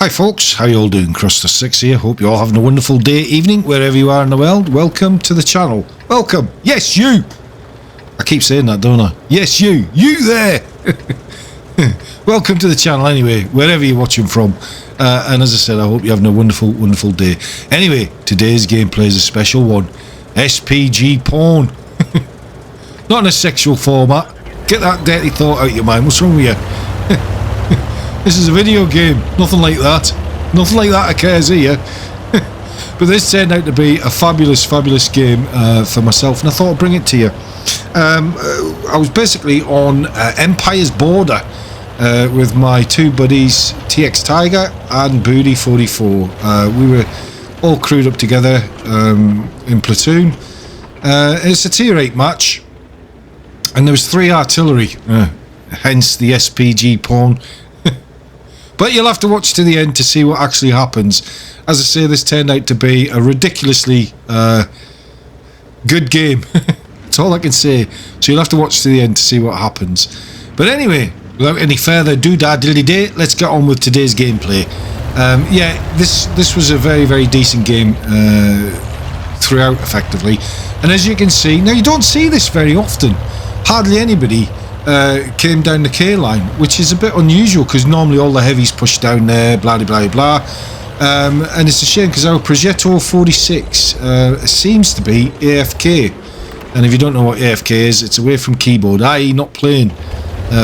Hi folks, how you all doing? Cross6 here. Hope you're all having a wonderful day, evening, wherever you are in the world. Welcome to the channel. Welcome. Yes, you. I keep saying that, don't I? Yes, you. You there. Welcome to the channel anyway, wherever you're watching from. And as I said, I hope you're having a wonderful, wonderful day. Anyway, today's gameplay is a special one. SPG porn. Not in a sexual format. Get that dirty thought out of your mind. What's wrong with you? This is a video game. Nothing like that. Nothing like that occurs here. But this turned out to be a fabulous, fabulous game for myself, and I thought I'd bring it to you. I was basically on Empire's Border with my two buddies, TX Tiger and Booty 44. We were all crewed up together in platoon. It's a tier 8 match, and there was 3 artillery, hence the SPG porn. But you'll have to watch to the end to see what actually happens. As I say, this turned out to be a ridiculously good game. That's all I can say. So you'll have to watch to the end to see what happens. But anyway, without any further do-da-dilly-day, let's get on with today's gameplay. Yeah, this was a very, very decent game throughout, effectively. And as you can see, now you don't see this very often. Hardly anybody came down the K line, which is a bit unusual because normally all the heavies push down there, blah blah blah. And it's a shame because our Progetto 46 seems to be AFK, and if you don't know what AFK is, it's away from keyboard, i.e. not playing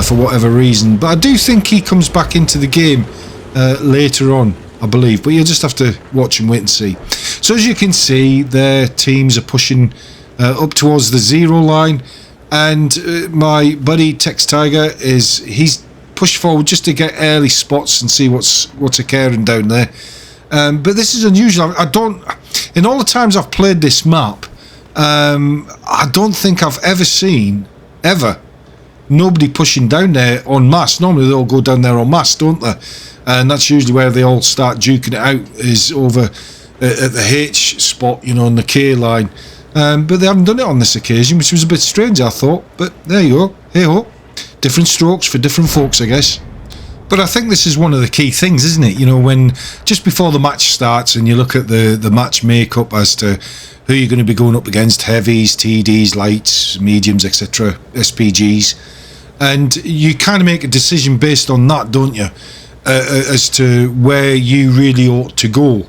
for whatever reason. But I do think he comes back into the game later on, I believe, but you'll just have to watch and wait and see. So as you can see, their teams are pushing up towards the 0 line. And my buddy Tex Tiger he's pushed forward just to get early spots and see what's occurring down there. But this is unusual. In all the times I've played this map, I don't think I've ever seen nobody pushing down there en masse. Normally they all go down there en masse, don't they? And that's usually where they all start duking it out, is over at the H spot, you know, on the K line. But they haven't done it on this occasion, which was a bit strange, I thought. But there you go. Hey-ho. Different strokes for different folks, I guess. But I think this is one of the key things, isn't it? You know, when just before the match starts and you look at the match makeup as to who you're going to be going up against, heavies, TDs, lights, mediums, etc., SPGs. And you kind of make a decision based on that, don't you? As to where you really ought to go.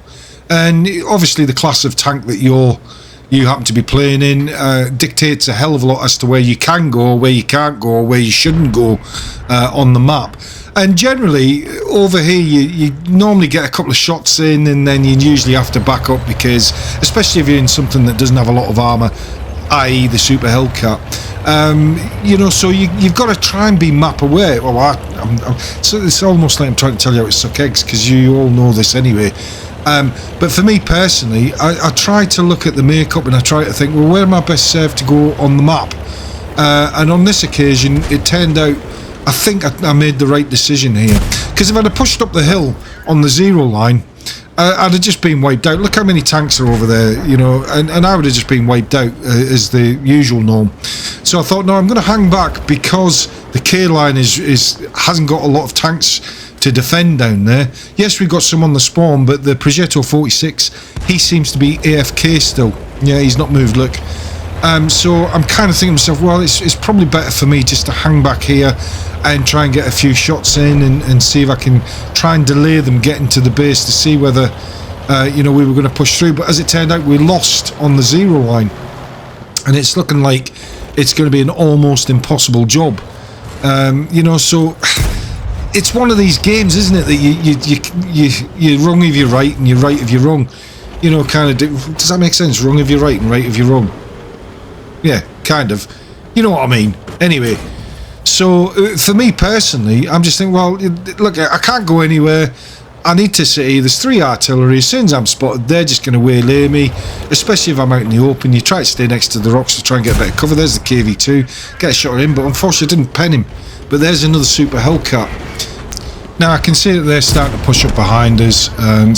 And obviously the class of tank that you happen to be playing in dictates a hell of a lot as to where you can go, where you can't go, where you shouldn't go on the map. And generally over here you normally get a couple of shots in, and then you usually have to back up, because especially if you're in something that doesn't have a lot of armour, i.e. the Super Hellcat, you know, so you've got to try and be map aware. Well, so it's almost like I'm trying to tell you how to suck eggs, because you all know this anyway. But for me personally, I try to look at the makeup and I try to think, well, where am I best served to go on the map? And on this occasion, it turned out, I think I made the right decision here. Because if I'd have pushed up the hill on the 0 line, I'd have just been wiped out. Look how many tanks are over there, you know, and I would have just been wiped out as the usual norm. So I thought, no, I'm going to hang back, because the K line hasn't got a lot of tanks to defend down there. Yes, we've got some on the spawn, but the Progetto 46, he seems to be AFK still. Yeah, he's not moved, look. So I'm kind of thinking to myself, well, it's probably better for me just to hang back here and try and get a few shots in and see if I can try and delay them getting to the base to see whether, you know, we were going to push through. But as it turned out, we lost on the 0 line, and it's looking like it's going to be an almost impossible job. You know, so it's one of these games, isn't it, that you're wrong if you're right and you're right if you're wrong. You know, kind of. Does that make sense? Wrong if you're right and right if you're wrong. Yeah, kind of. You know what I mean. Anyway, so for me personally, I'm just thinking, well, look, I can't go anywhere. I need to see. There's 3 artillery. As soon as I'm spotted, they're just going to waylay me, especially if I'm out in the open. You try to stay next to the rocks to try and get a bit of cover. There's the KV2. Get a shot at him, but unfortunately I didn't pen him. But there's another Super Hellcat. Now I can see that they're starting to push up behind us,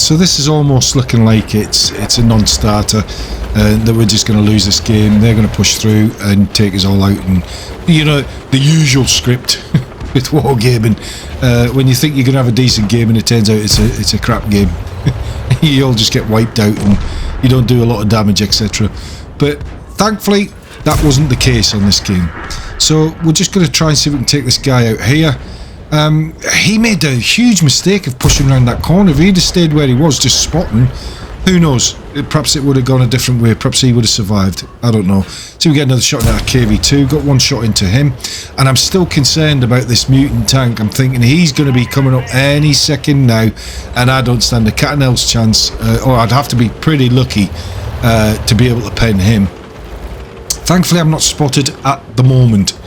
so this is almost looking like it's a non-starter, that we're just going to lose this game. They're going to push through and take us all out, and you know, the usual script. with wargaming. When you think you're going to have a decent game and it turns out it's a crap game. You all just get wiped out and you don't do a lot of damage, etc. But thankfully that wasn't the case on this game. So we're just going to try and see if we can take this guy out here. He made a huge mistake of pushing around that corner. If he'd have stayed where he was just spotting, who knows, perhaps it would have gone a different way, perhaps he would have survived, I don't know. So we get another shot at KV2, got one shot into him, and I'm still concerned about this mutant tank. I'm thinking he's going to be coming up any second now, and I don't stand a cat and else chance, or I'd have to be pretty lucky to be able to pen him. Thankfully I'm not spotted at the moment,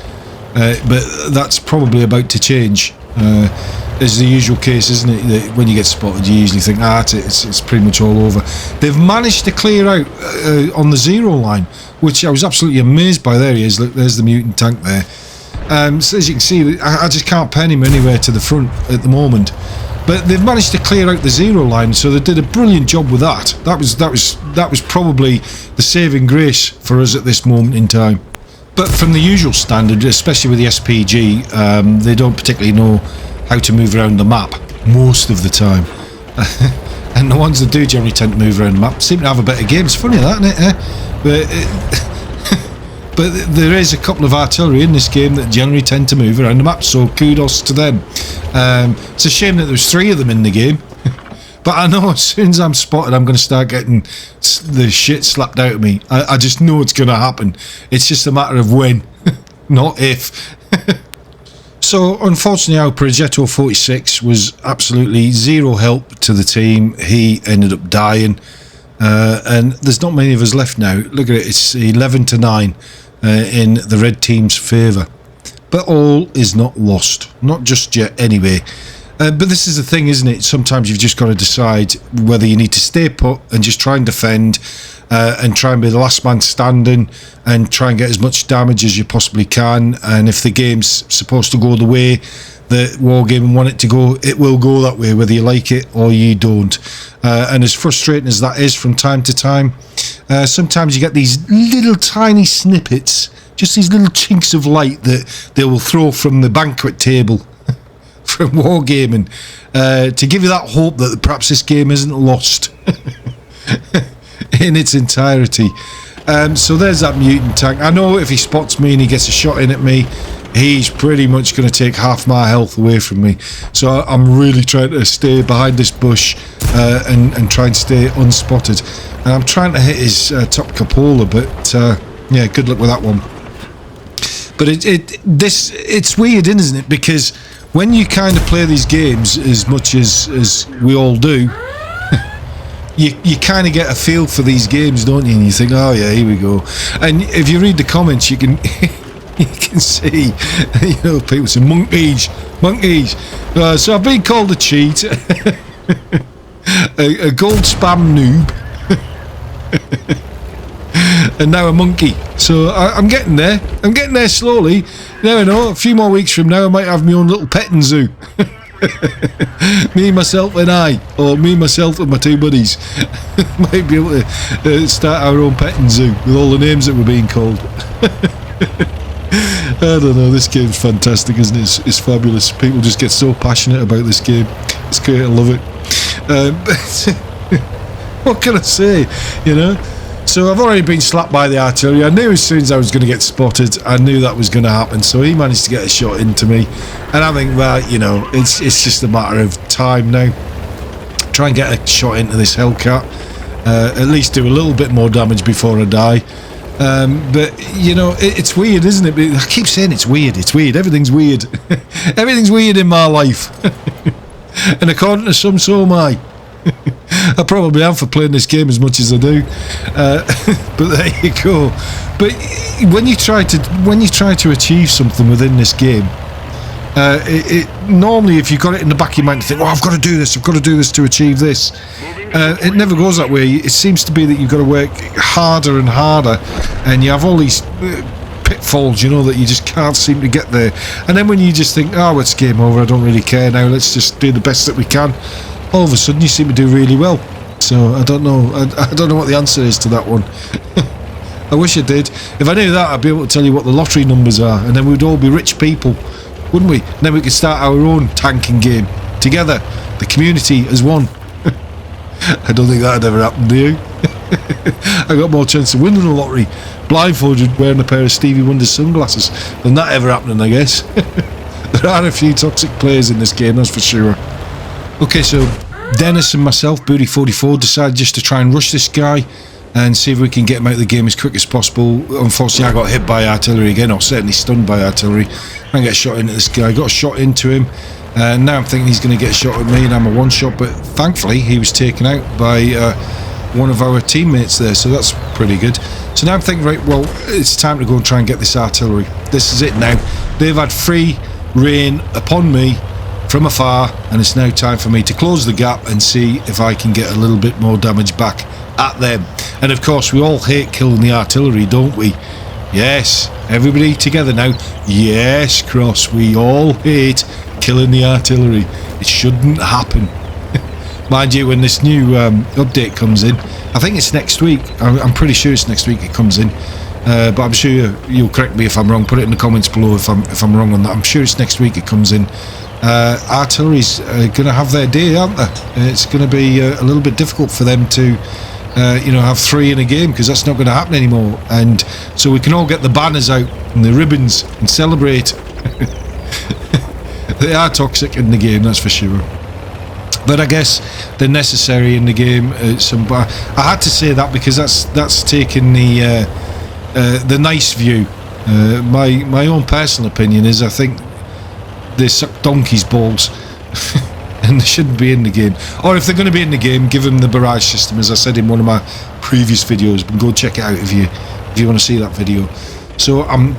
but that's probably about to change. It's the usual case, isn't it, that when you get spotted you usually think, it's pretty much all over. They've managed to clear out on the 0 line, which I was absolutely amazed by. There he is, look, there's the mutant tank there. So as you can see, I just can't pen him anywhere to the front at the moment, but they've managed to clear out the 0 line, so they did a brilliant job with that. That was probably the saving grace for us at this moment in time. But from the usual standard, especially with the SPG, they don't particularly know how to move around the map most of the time. And the ones that do generally tend to move around the map seem to have a better game. It's funny that, isn't it? But there is a couple of artillery in this game that generally tend to move around the map, so kudos to them. It's a shame that there's 3 of them in the game. But I know as soon as I'm spotted, I'm going to start getting the shit slapped out of me. I just know it's going to happen. It's just a matter of when, not if. So, unfortunately, our Progetto 46 was absolutely zero help to the team. He ended up dying. And there's not many of us left now. Look at it, it's 11-9 in the red team's favour. But all is not lost. Not just yet, anyway. But this is the thing, isn't it? Sometimes you've just got to decide whether you need to stay put and just try and defend and try and be the last man standing and try and get as much damage as you possibly can. And if the game's supposed to go the way that Wargaming want it to go, it will go that way, whether you like it or you don't. And as frustrating as that is from time to time, sometimes you get these little tiny snippets, just these little chinks of light that they will throw from the banquet table from Wargaming to give you that hope that perhaps this game isn't lost in its entirety. So there's that mutant tank. I know if he spots me and he gets a shot in at me, he's pretty much going to take half my health away from me. So I'm really trying to stay behind this bush and try and stay unspotted. And I'm trying to hit his top cupola, but yeah, good luck with that one. But it's weird, isn't it? Because when you kind of play these games as much as we all do, you kind of get a feel for these games, don't you? And you think, oh yeah, here we go. And if you read the comments, you can you can see, you know, people say monkeys. So I've been called a cheat, a gold spam noob, and now a monkey. So I'm getting there. I'm getting there slowly. You never know, a few more weeks from now I might have my own little petting zoo. Me, myself and I, or me, myself and my 2 buddies might be able to start our own petting zoo with all the names that we're being called. I don't know, this game's fantastic, isn't it? It's fabulous. People just get so passionate about this game. It's great, I love it. But what can I say, you know? So I've already been slapped by the artillery. I knew as soon as I was going to get spotted, I knew that was going to happen. So he managed to get a shot into me. And I think, well, you know, it's just a matter of time now. Try and get a shot into this Hellcat. At least do a little bit more damage before I die. But, you know, it's weird, isn't it? I keep saying it's weird. It's weird. Everything's weird. Everything's weird in my life. And according to some, so am I. I probably am for playing this game as much as I do, but there you go. But when you try to achieve something within this game, normally if you've got it in the back of your mind to think, well, I've got to do this to achieve this, it never goes that way. It seems to be that you've got to work harder and harder, and you have all these pitfalls, you know, that you just can't seem to get there. And then when you just think, oh, it's game over, I don't really care now, let's just do the best that we can, all of a sudden you seem to do really well. So I don't know. I don't know what the answer is to that one. I wish I did. If I knew that, I'd be able to tell you what the lottery numbers are, and then we'd all be rich people. wouldn't we? And then we could start our own tanking game together, the community as one. I don't think that'd ever happen, do you? I got more chance of winning the lottery blindfolded wearing a pair of Stevie Wonder sunglasses than that ever happening, I guess. There are a few toxic players in this game, that's for sure. Okay, so Dennis and myself, Booty44, decided just to try and rush this guy and see if we can get him out of the game as quick as possible. Unfortunately, I got hit by artillery again, or certainly stunned by artillery. I get a shot into this guy, got a shot into him, and now I'm thinking he's going to get a shot at me and I'm a one-shot, but thankfully he was taken out by one of our teammates there, so that's pretty good. So now I'm thinking, right, well, it's time to go and try and get this artillery. This is it now. They've had free reign upon me from afar, and it's now time for me to close the gap and see if I can get a little bit more damage back at them. And of course, we all hate killing the artillery, don't we? Yes, everybody together now. Yes, Cross, we all hate killing the artillery. It shouldn't happen. Mind you, when this new update comes in, I think it's next week. I'm pretty sure it's next week it comes in. But I'm sure you'll correct me if I'm wrong. Put it in the comments below if I'm wrong on that. I'm sure it's next week it comes in. Artillery's going to have their day, aren't they? It's going to be a little bit difficult for them to, have 3 in a game, because that's not going to happen anymore. And so we can all get the banners out and the ribbons and celebrate. They are toxic in the game, that's for sure. But I guess they're necessary in the game. I had to say that because that's taking the nice view. My own personal opinion is I think they suck donkeys' balls and they shouldn't be in the game. Or if they're going to be in the game, give them the barrage system, as I said in one of my previous videos. But go check it out if you want to see that video. So I'm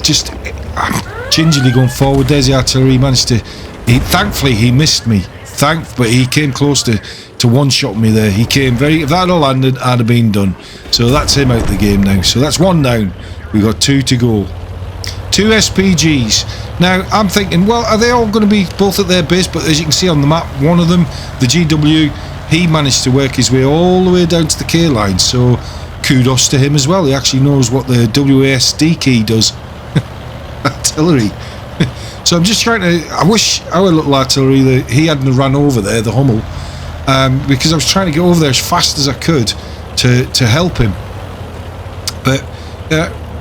gingerly going forward. There's the artillery. He managed to. Thankfully, he missed me. But he came close to one-shot me there. He came if that all landed, I'd have been done. So that's him out the game now. So that's 1 down. We've got 2 to go. 2 SPGs. Now, I'm thinking, well, are they all going to be both at their base? But as you can see on the map, one of them, the GW, he managed to work his way all the way down to the K line. So kudos to him as well. He actually knows what the WASD key does. Artillery. So I'm just trying to. I wish our little artillery, he hadn't run over there, the Hummel, because I was trying to get over there as fast as I could to help him. But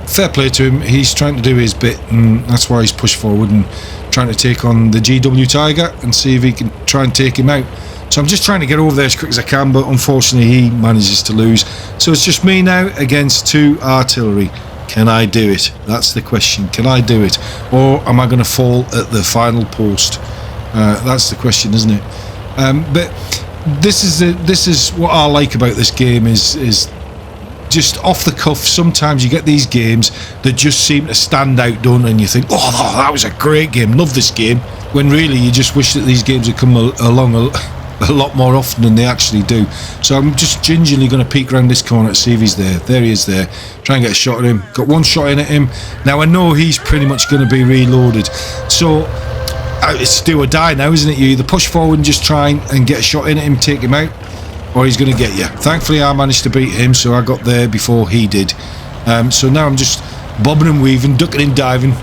fair play to him. He's trying to do his bit, and that's why he's pushed forward and trying to take on the GW Tiger and see if he can try and take him out. So I'm just trying to get over there as quick as I can, but unfortunately he manages to lose. So it's just me now against 2 artillery. Can I do it? That's the question. Can I do it? Or am I going to fall at the final post? That's the question, isn't it? But this is what I like about this game is just off the cuff. Sometimes you get these games that just seem to stand out, don't they? And you think, oh, that was a great game. Love this game. When really you just wish that these games would come along a lot more often than they actually do. So I'm just gingerly going to peek around this corner to see if he's there. There he is there. Try and get a shot at him. Got 1 shot in at him. Now I know he's pretty much going to be reloaded. So it's do or die now, isn't it? You either push forward and just try and get a shot in at him, take him out, or he's going to get you. Thankfully I managed to beat him, so I got there before he did. So now I'm just bobbing and weaving, ducking and diving.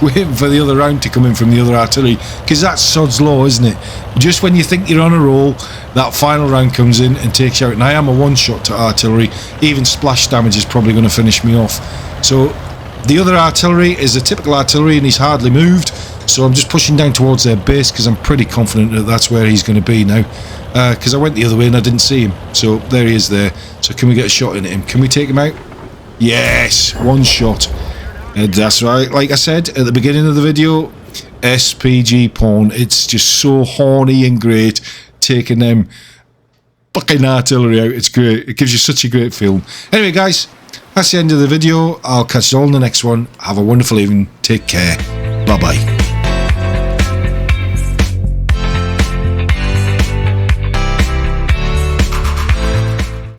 Waiting for the other round to come in from the other artillery, because that's sod's law, isn't it? Just when you think you're on a roll, that final round comes in and takes you out. And I am a 1-shot to artillery. Even splash damage is probably going to finish me off. So the other artillery is a typical artillery and he's hardly moved, so I'm just pushing down towards their base because I'm pretty confident that that's where he's going to be now, because I went the other way and I didn't see him. So there he is there. So can we get a shot in at him? Can we take him out? Yes, 1 shot. And that's right, like I said at the beginning of the video, SPG porn. It's just so horny and great taking them fucking artillery out. It's great. It gives you such a great film. Anyway, guys, that's the end of the video. I'll catch you all in the next one. Have a wonderful evening. Take care. Bye-bye.